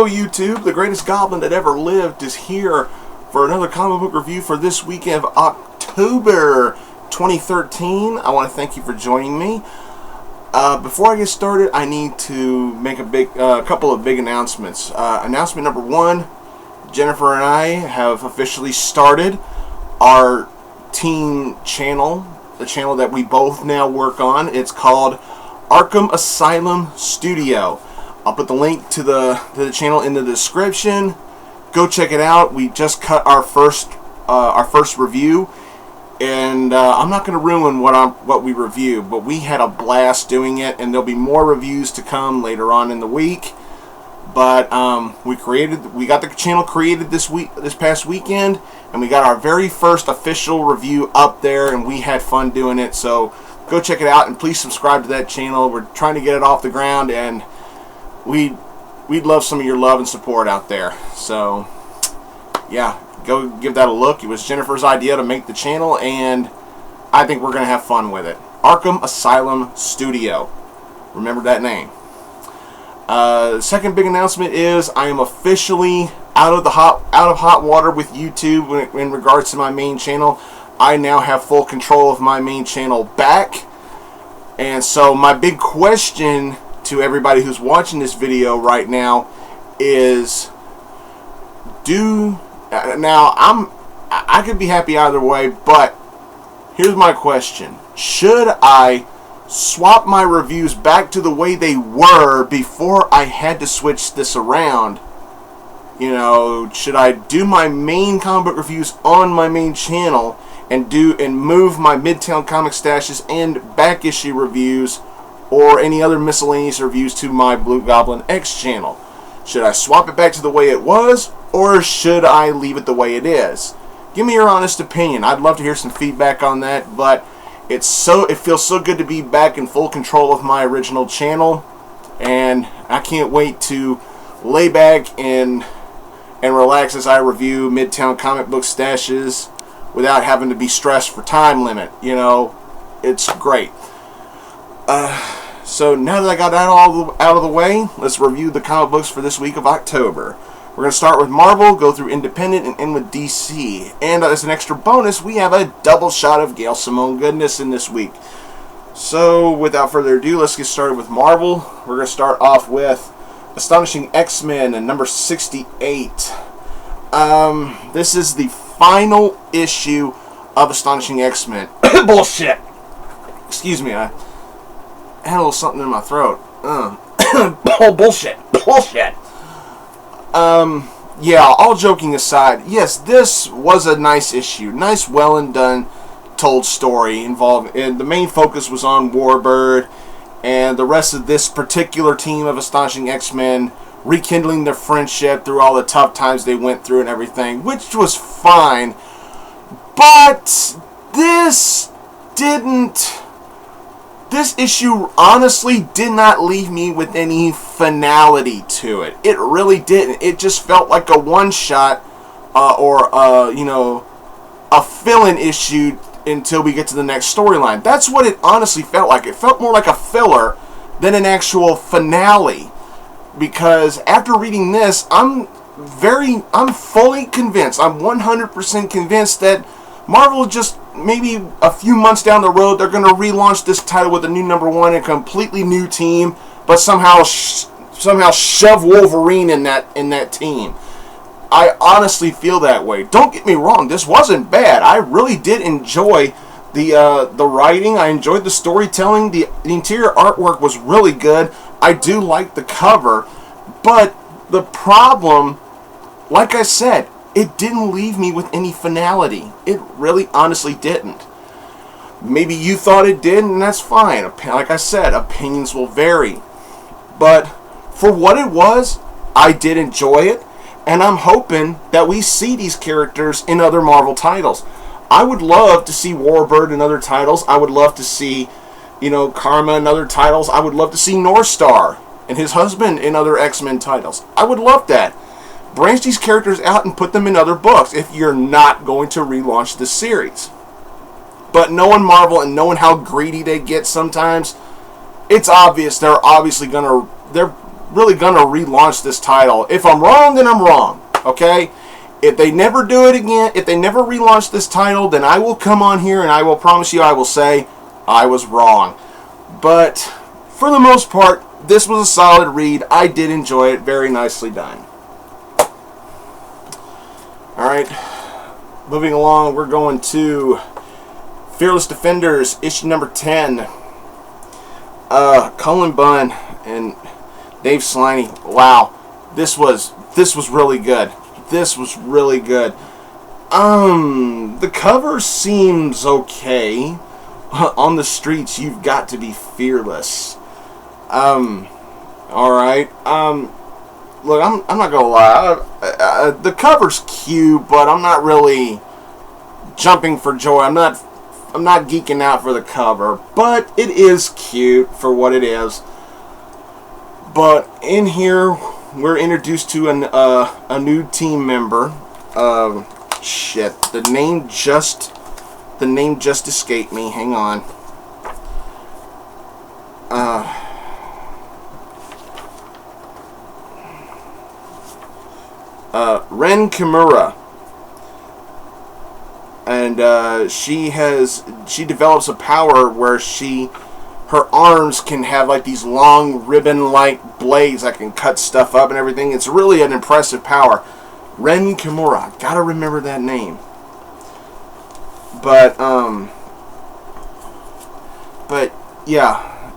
Yo YouTube, the greatest goblin that ever lived is here for another comic book review for this weekend of October 2013. I want to thank you for joining me. Before I get started, I need to make a couple of big announcements. Announcement number one, Jennifer and I have officially started our team channel, the channel that we both now work on. It's called Arkham Asylum Studio. I'll put the link to the channel in the description. Go check it out. We just cut our first review, and I'm not going to ruin what we review, but we had a blast doing it, and there'll be more reviews to come later on in the week. But we got the channel created this past weekend, and we got our very first official review up there, and we had fun doing it. So go check it out, and please subscribe to that channel. We're trying to get it off the ground, and we'd love some of your love and support out there. So yeah, go give that a look. It was Jennifer's idea to make the channel, and I think we're going to have fun with it. Arkham Asylum Studio. Remember that name. Second big announcement is I am officially out of hot water with YouTube in regards to my main channel. I now have full control of my main channel back. And so my big question to everybody who's watching this video right now is, I could be happy either way, but here's my question. Should I swap my reviews back to the way they were before I had to switch this around? You know, should I do my main comic book reviews on my main channel and move my Midtown comic stashes and back issue reviews or any other miscellaneous reviews to my blugoblinX channel? Should I swap it back to the way it was, or should I leave it the way it is? Give me your honest opinion. I'd love to hear some feedback on that, but it feels so good to be back in full control of my original channel, and I can't wait to lay back and relax as I review Midtown comic book stashes without having to be stressed for time limit. You know, it's great. So now that I got that all out of the way, let's review the comic books for this week of October. We're going to start with Marvel, go through Independent, and end with DC. And as an extra bonus, we have a double shot of Gail Simone goodness in this week. So without further ado, let's get started with Marvel. We're going to start off with Astonishing X-Men and number 68. This is the final issue of Astonishing X-Men. Bullshit! Excuse me, I had a little something in my throat. Bullshit. Yeah, all joking aside, yes, this was a nice issue. Nice, well and done, told story involving, and the main focus was on Warbird and the rest of this particular team of Astonishing X-Men rekindling their friendship through all the tough times they went through and everything, which was fine. But this issue honestly did not leave me with any finality to it. It really didn't. It just felt like a one-shot or a fill-in issue until we get to the next storyline. That's what it honestly felt like. It felt more like a filler than an actual finale. Because after reading this, I'm fully convinced. I'm 100% convinced that Marvel just maybe a few months down the road, they're going to relaunch this title with a new number one, a completely new team, but somehow shove Wolverine in that team. I honestly feel that way. Don't get me wrong, this wasn't bad. I really did enjoy the writing. I enjoyed the storytelling. The interior artwork was really good. I do like the cover, but the problem, like I said, it didn't leave me with any finality. It really honestly didn't. Maybe you thought it did, and that's fine. Like I said, opinions will vary. But for what it was, I did enjoy it, and I'm hoping that we see these characters in other Marvel titles. I would love to see Warbird in other titles. I would love to see, Karma in other titles. I would love to see Northstar and his husband in other X-Men titles. I would love that. Branch these characters out and put them in other books if you're not going to relaunch the series. But knowing Marvel and knowing how greedy they get sometimes, it's obvious they're really gonna relaunch this title. If I'm wrong, then I'm wrong. Okay? If they never do it again, if they never relaunch this title, then I will come on here and I will promise you I will say I was wrong. But for the most part, this was a solid read. I did enjoy it. Very nicely done. Alright. Moving along, we're going to Fearless Defenders, issue number 10. Cullen Bunn and Dave Sliney. Wow. This was really good. This was really good. The cover seems okay. On the streets, you've got to be fearless. Alright. Look, I'm not gonna lie. The cover's cute, but I'm not really jumping for joy. I'm not geeking out for the cover, but it is cute for what it is. But in here, we're introduced to a new team member. Shit, the name just escaped me. Hang on. Ren Kimura. And she develops a power where her arms can have like these long ribbon-like blades that can cut stuff up and everything. It's really an impressive power. Ren Kimura, gotta remember that name. But yeah.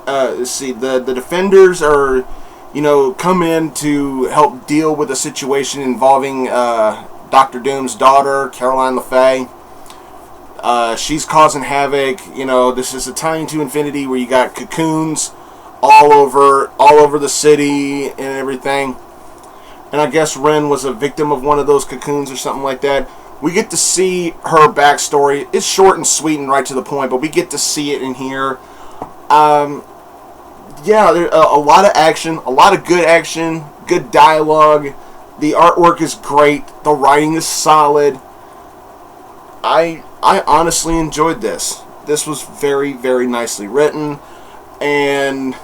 Let's see, the defenders are, come in to help deal with a situation involving Dr. Doom's daughter, Caroline LeFay. She's causing havoc. This is a Tying to Infinity where you got cocoons all over the city and everything. And I guess Ren was a victim of one of those cocoons or something like that. We get to see her backstory. It's short and sweet and right to the point, but we get to see it in here. Yeah, there's a lot of action, a lot of good action, good dialogue. The artwork is great. The writing is solid. I honestly enjoyed this. This was very, very nicely written, and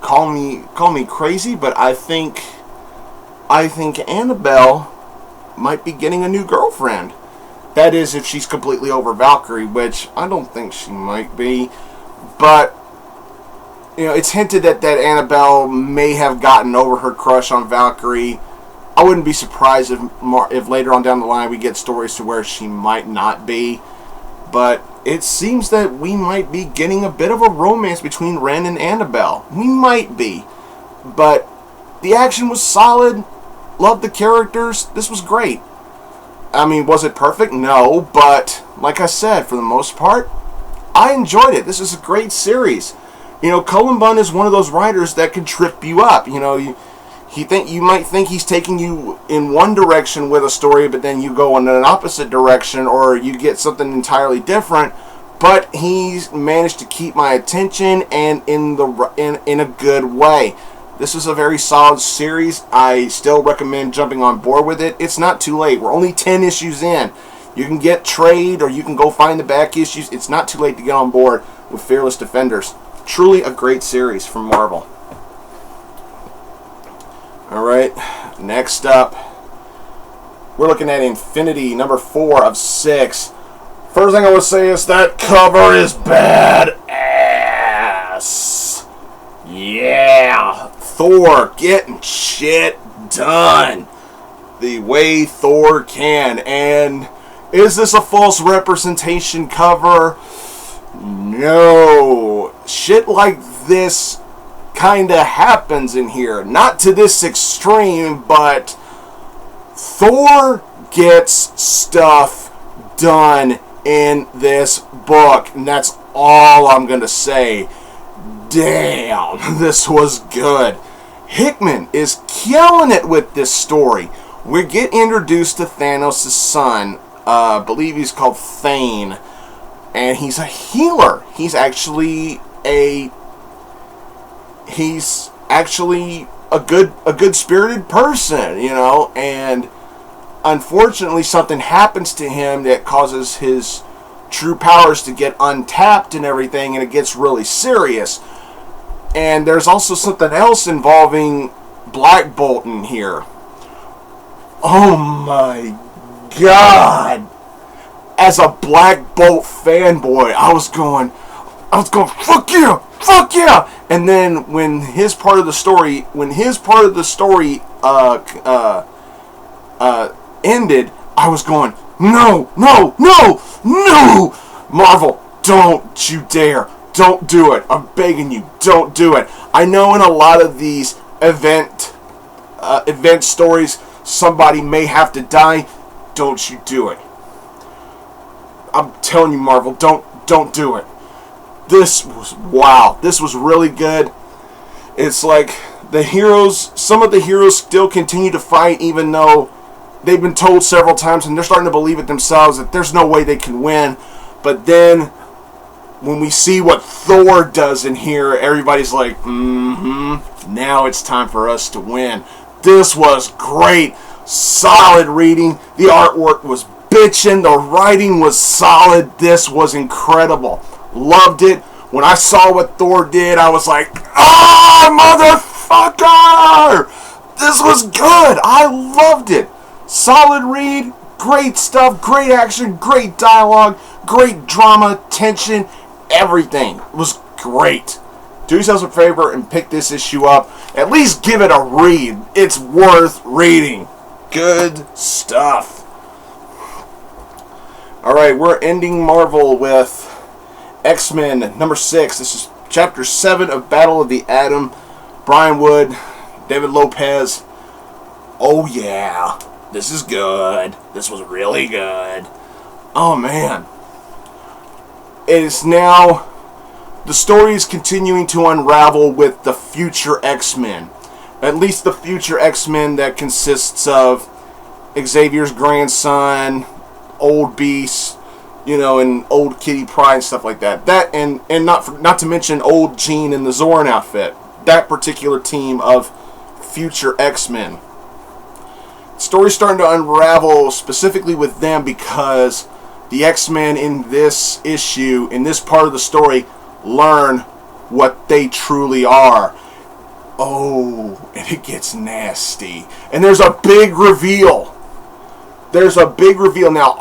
call me crazy, but I think Annabelle might be getting a new girlfriend. That is, if she's completely over Valkyrie, which I don't think she might be. But it's hinted that Annabelle may have gotten over her crush on Valkyrie. I wouldn't be surprised if later on down the line we get stories to where she might not be. But it seems that we might be getting a bit of a romance between Ren and Annabelle. We might be. But the action was solid. Loved the characters. This was great. I mean, was it perfect? No. But, like I said, for the most part, I enjoyed it. This is a great series. Cullen Bunn is one of those writers that can trip you up. You might think he's taking you in one direction with a story, but then you go in an opposite direction, or you get something entirely different. But he's managed to keep my attention, and in a good way. This is a very solid series. I still recommend jumping on board with it. It's not too late. We're only 10 issues in. You can get trade, or you can go find the back issues. It's not too late to get on board with Fearless Defenders. Truly a great series from Marvel. Alright, next up, we're looking at Infinity, number 4 of 6. First thing I would say is that cover is badass. Yeah, Thor getting shit done the way Thor can. And is this a false representation cover? No. Shit like this kinda happens in here. Not to this extreme, but Thor gets stuff done in this book. And that's all I'm gonna say. Damn, this was good. Hickman is killing it with this story. We get introduced to Thanos' son. I believe he's called Thane. And he's a healer. He's actually a good-spirited person, and unfortunately something happens to him that causes his true powers to get untapped and everything, and it gets really serious. And there's also something else involving Black Bolt in here. Oh my god! As a Black Bolt fanboy, I was going, fuck yeah, fuck yeah! And then when his part of the story, ended, I was going, no, no, no, no! Marvel, don't you dare. Don't do it. I'm begging you, don't do it. I know in a lot of these event stories, somebody may have to die. Don't you do it. I'm telling you, Marvel, don't do it. This was really good. It's like some of the heroes still continue to fight, even though they've been told several times, and they're starting to believe it themselves, that there's no way they can win. But then, when we see what Thor does in here, everybody's like, now it's time for us to win. This was great. Solid reading. The artwork was bitchin'. The writing was solid. This was incredible. Loved it. When I saw what Thor did, I was like, motherfucker! This was good. I loved it. Solid read. Great stuff. Great action. Great dialogue. Great drama. Tension. Everything was great. Do yourselves a favor and pick this issue up. At least give it a read. It's worth reading. Good stuff. Alright, we're ending Marvel with X-Men number 6. This is chapter 7 of Battle of the Atom. Brian Wood, David Lopez. Oh yeah, this is good. This was really good. Oh man. It is now, the story is continuing to unravel with the future X-Men. At least the future X-Men that consists of Xavier's grandson, old Beast, and old Kitty Pryde and stuff like that. That and not to mention old Jean in the Zorn outfit. That particular team of future X-Men. The story's starting to unravel specifically with them because the X-Men in this issue, in this part of the story, learn what they truly are. Oh, and it gets nasty. And there's a big reveal. Now,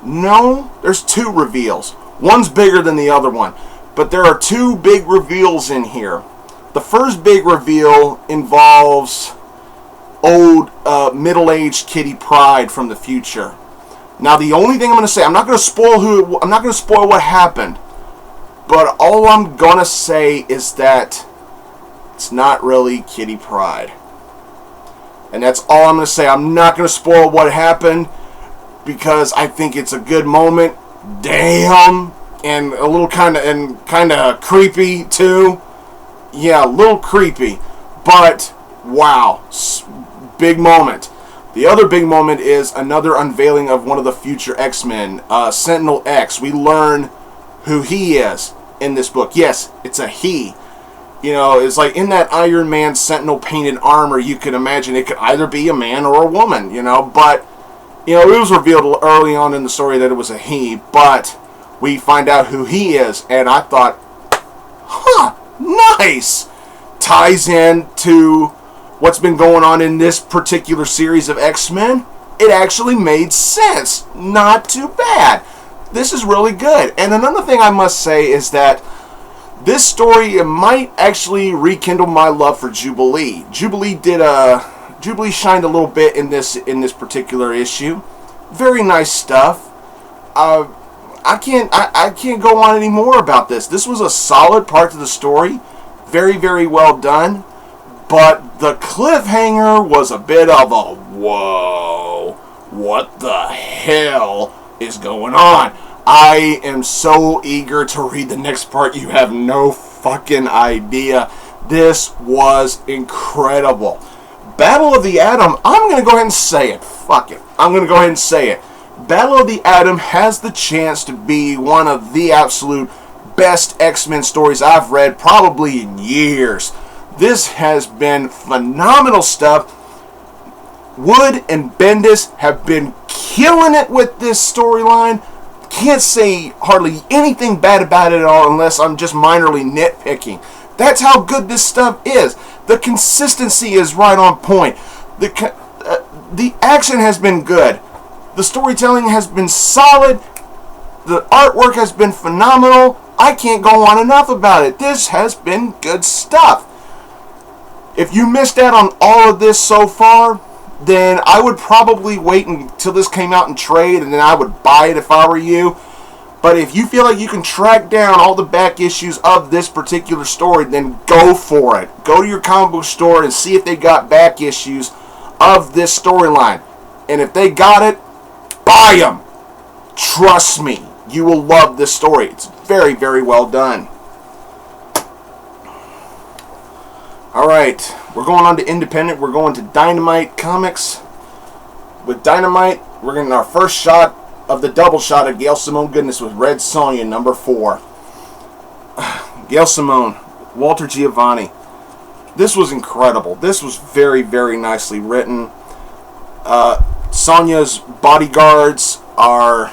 no, there's two reveals. One's bigger than the other one. But there are two big reveals in here. The first big reveal involves old, middle-aged Kitty Pryde from the future. Now, the only thing I'm going to say, I'm not going to spoil what happened, but all I'm going to say is that it's not really Kitty Pryde. And that's all I'm going to say. I'm not going to spoil what happened because I think it's a good moment. Damn. And a little kind of creepy too. Yeah, a little creepy. But wow, big moment. The other big moment is another unveiling of one of the future X-Men, Sentinel X. We learn who he is in this book. Yes, it's a he. It's like in that Iron Man Sentinel painted armor, you can imagine it could either be a man or a woman, But, it was revealed early on in the story that it was a he, but we find out who he is, and I thought, nice! Ties in to what's been going on in this particular series of X-Men. It actually made sense. Not too bad. This is really good. And another thing I must say is that this story might actually rekindle my love for Jubilee. Jubilee shined a little bit in this particular issue. Very nice stuff. I can't go on any more about this. This was a solid part of the story. Very, very well done. But the cliffhanger was a bit of a whoa. What the hell is going on? I am so eager to read the next part. You have no fucking idea. This was incredible. Battle of the Atom, I'm going to go ahead and say it. Fuck it. I'm going to go ahead and say it. Battle of the Atom has the chance to be one of the absolute best X-Men stories I've read probably in years. This has been phenomenal stuff. Wood and Bendis have been killing it with this storyline. can't say hardly anything bad about it at all unless I'm just minorly nitpicking. That's how good this stuff is. The consistency is right on point. The action has been good. The storytelling has been solid. The artwork has been phenomenal. I can't go on enough about it. This has been good stuff. If you missed out on all of this so far, then I would probably wait until this came out in trade, and then I would buy it if I were you. But if you feel like you can track down all the back issues of this particular story, then go for it. Go to your comic book store and see if they got back issues of this storyline. And if they got it, buy them. Trust me, you will love this story. It's very, very well done. Alright, we're going on to independent. We're going to Dynamite Comics. With Dynamite, we're getting our first shot of the double shot of Gail Simone goodness with Red Sonja, number 4. Gail Simone, Walter Giovanni. This was incredible. This was very, very nicely written. Sonja's bodyguards are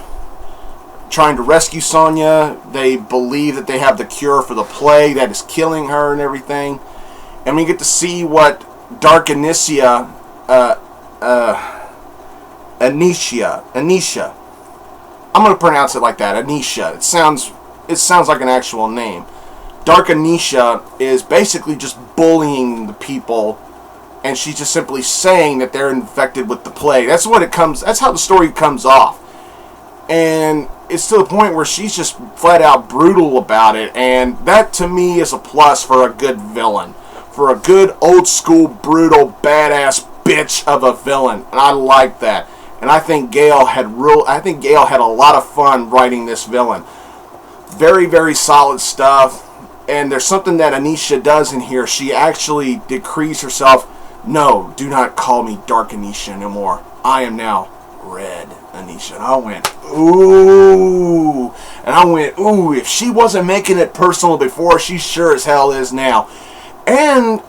trying to rescue Sonja. They believe that they have the cure for the plague that is killing her and everything. And we get to see what Dark Anisha, I'm going to pronounce it like that, Anisha. It sounds like an actual name. Dark Anisha is basically just bullying the people, and she's just simply saying that they're infected with the plague. That's how the story comes off. And it's to the point where she's just flat out brutal about it, and that to me is a plus for a good villain. For a good old school brutal badass bitch of a villain. And I like that. And I think Gail had a lot of fun writing this villain. Very, very solid stuff. And there's something that Anisha does in here. She actually decrees herself. No, do not call me Dark Anisha anymore. I am now Red Anisha. And I went, ooh. And I went, ooh, if she wasn't making it personal before, she sure as hell is now. And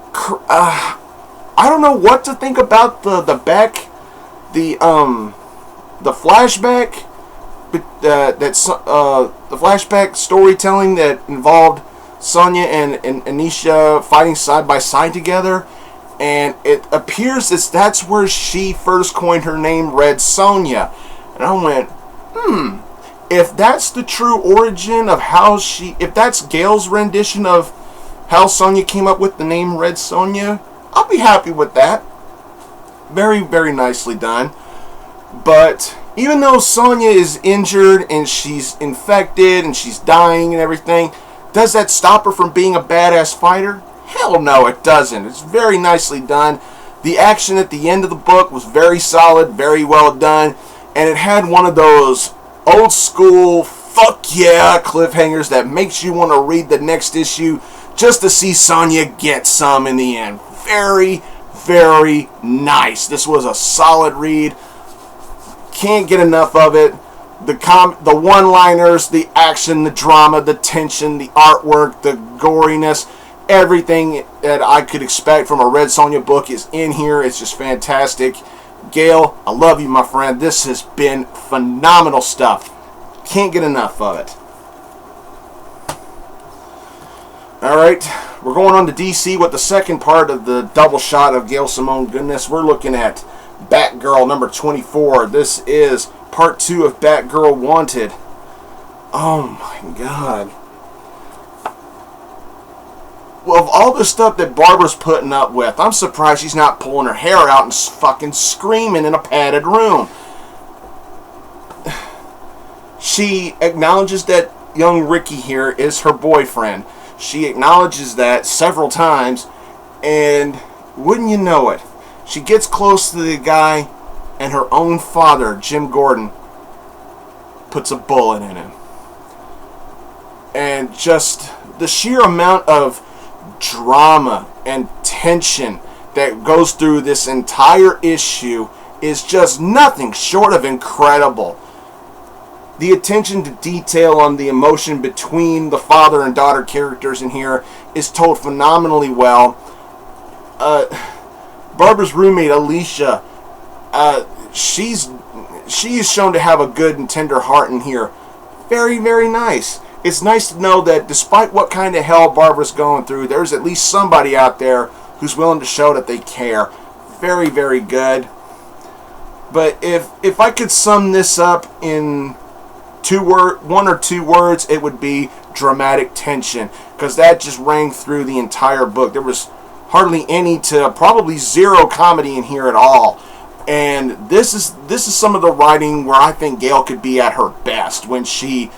I don't know what to think about the flashback, the flashback storytelling that involved Sonja and Anisha fighting side by side together, and it appears that's where she first coined her name, Red Sonja. And I went, if that's the true origin of if that's Gail's rendition of how Sonja came up with the name Red Sonja, I'll be happy with that. Very, very nicely done. But even though Sonja is injured and she's infected and she's dying and everything, does that stop her from being a badass fighter? Hell no, it doesn't. It's very nicely done. The action at the end of the book was very solid, very well done, and it had one of those old school fuck yeah cliffhangers that makes you want to read the next issue just to see Sonja get some in the end. Very, very nice. This was a solid read. Can't get enough of it. The one-liners, the action, the drama, the tension, the artwork, the goriness, everything that I could expect from a Red Sonja book is in here. It's just fantastic. Gail, I love you, my friend. This has been phenomenal stuff. Can't get enough of it. Alright, we're going on to DC with the second part of the double shot of Gail Simone goodness. We're looking at Batgirl number 24. This is part 2 of Batgirl Wanted. Oh my god. Well, of all the stuff that Barbara's putting up with, I'm surprised she's not pulling her hair out and fucking screaming in a padded room. She acknowledges that young Ricky here is her boyfriend. She acknowledges that several times, and wouldn't you know it, she gets close to the guy, and her own father, Jim Gordon, puts a bullet in him. And just the sheer amount of drama and tension that goes through this entire issue is just nothing short of incredible. The attention to detail on the emotion between the father and daughter characters in here is told phenomenally well. Barbara's roommate, Alicia, she is shown to have a good and tender heart in here. Very, very nice. It's nice to know that despite what kind of hell Barbara's going through, there's at least somebody out there who's willing to show that they care. Very, very good. But if I could sum this up in one or two words, it would be dramatic tension, because that just rang through the entire book. There was hardly any to probably zero comedy in here at all. And this is some of the writing where I think Gail could be at her best, when she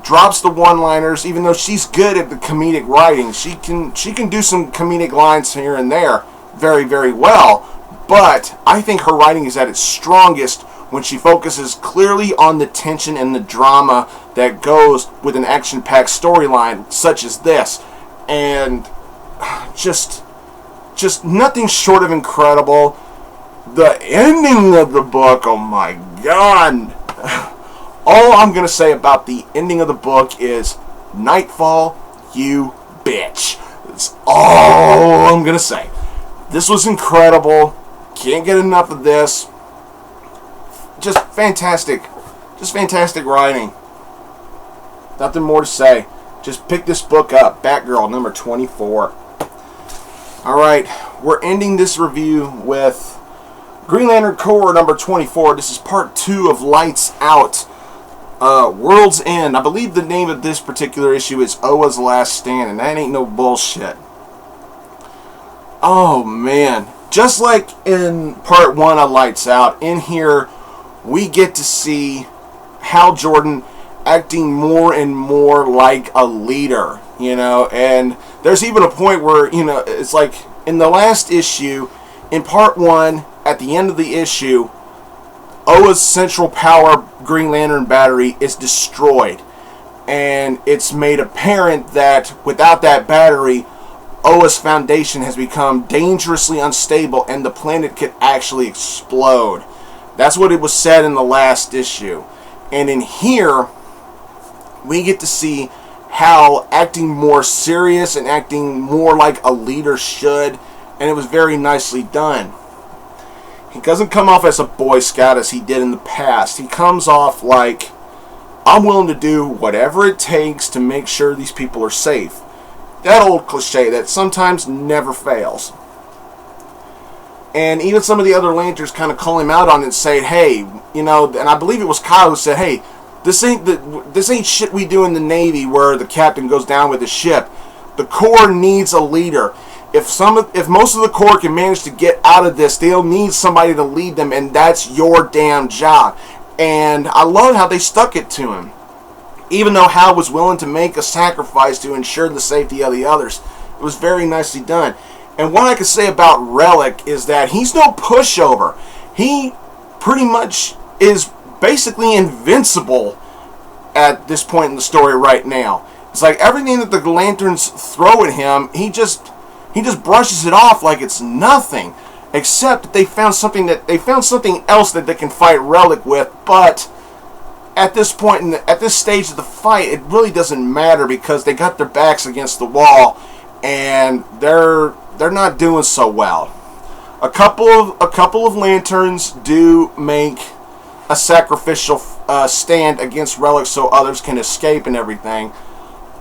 drops the one-liners. Even though she's good at the comedic writing, she can do some comedic lines here and there very, very well. But I think her writing is at its strongest when she focuses clearly on the tension and the drama that goes with an action-packed storyline such as this. And just nothing short of incredible. The ending of the book, oh my god. All I'm going to say about the ending of the book is, Nightfall, you bitch. That's all I'm going to say. This was incredible. Can't get enough of this. Just fantastic. Just fantastic writing. Nothing more to say. Just pick this book up. Batgirl number 24. Alright, we're ending this review with Green Lantern Corps number 24. This is part 2 of Lights Out. World's End. I believe the name of this particular issue is Oa's Last Stand, and that ain't no bullshit. Oh man. Just like in part 1 of Lights Out, in here we get to see Hal Jordan acting more and more like a leader, and there's even a point where, it's like in the last issue, in part 1, at the end of the issue, Oa's Central Power Green Lantern battery is destroyed, and it's made apparent that without that battery, Oa's foundation has become dangerously unstable and the planet could actually explode. That's what it was said in the last issue. And in here, we get to see Hal acting more serious and acting more like a leader should, and it was very nicely done. He doesn't come off as a Boy Scout as he did in the past. He comes off like, I'm willing to do whatever it takes to make sure these people are safe. That old cliche that sometimes never fails. And even some of the other Lanterns kind of call him out on it and say, hey, and I believe it was Kyle who said, hey, this ain't shit we do in the Navy where the captain goes down with the ship. The Corps needs a leader. If most of the Corps can manage to get out of this, they'll need somebody to lead them, and that's your damn job. And I love how they stuck it to him. Even though Hal was willing to make a sacrifice to ensure the safety of the others. It was very nicely done. And what I can say about Relic is that he's no pushover. He pretty much is basically invincible at this point in the story right now. It's like everything that the Lanterns throw at him, he just brushes it off like it's nothing. Except that they found something else that they can fight Relic with, but at this point, at this stage of the fight, it really doesn't matter because they got their backs against the wall, and they're not doing so well. A couple of Lanterns do make a sacrificial stand against Relic so others can escape and everything,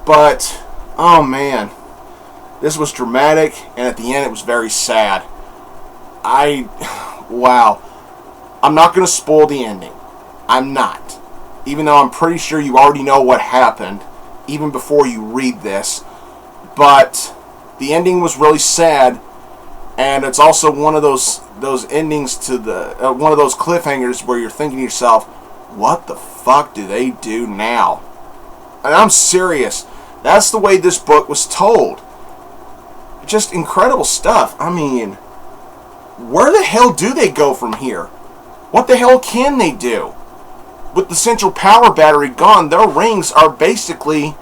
but oh man, this was dramatic, and at the end it was very sad. Wow. I'm not going to spoil the ending. I'm not. Even though I'm pretty sure you already know what happened, even before you read this. But the ending was really sad, and it's also one of those endings to the one of those cliffhangers where you're thinking to yourself, what the fuck do they do now? And I'm serious. That's the way this book was told. Just incredible stuff. I mean, where the hell do they go from here? What the hell can they do? With the central power battery gone, their rings are basically,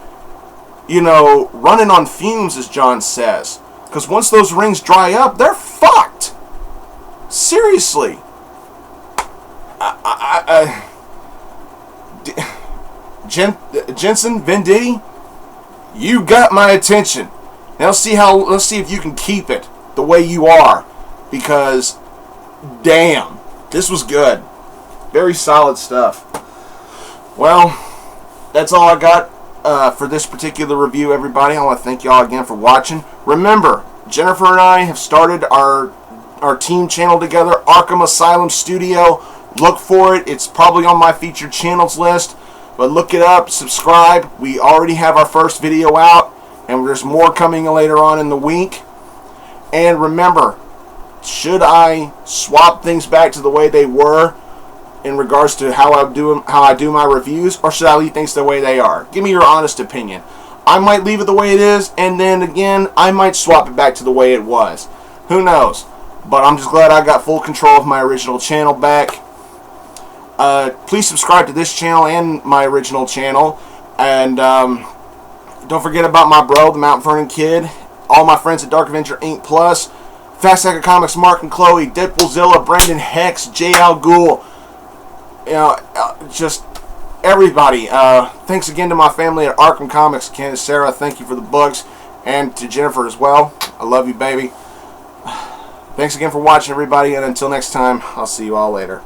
running on fumes, as John says. Because once those rings dry up, they're fucked. Seriously. Jensen, Venditti, you got my attention. Now let's see if you can keep it the way you are. Because, damn, this was good. Very solid stuff. Well, that's all I got for this particular review, everybody. I want to thank y'all again for watching. Remember, Jennifer and I have started our team channel together, Arkham Asylum Studio. Look for it. It's probably on my featured channels list. But look it up, subscribe. We already have our first video out, and there's more coming later on in the week. And remember, should I swap things back to the way they were in regards to how I do my reviews, or should I leave things the way they are? Give me your honest opinion. I might leave it the way it is, and then again, I might swap it back to the way it was. Who knows? But I'm just glad I got full control of my original channel back. Please subscribe to this channel and my original channel. And don't forget about my bro, TheMtVernonKid. All my friends at Dark Avenger Inc. Plus. Fast Second Comics, Mark and Chloe. Deadpoolzilla, Brandon Hex, J.L. Ghoul. You know, just everybody. Thanks again to my family at Arkham Comics. Candace, Sarah, thank you for the books. And to Jennifer as well. I love you, baby. Thanks again for watching, everybody. And until next time, I'll see you all later.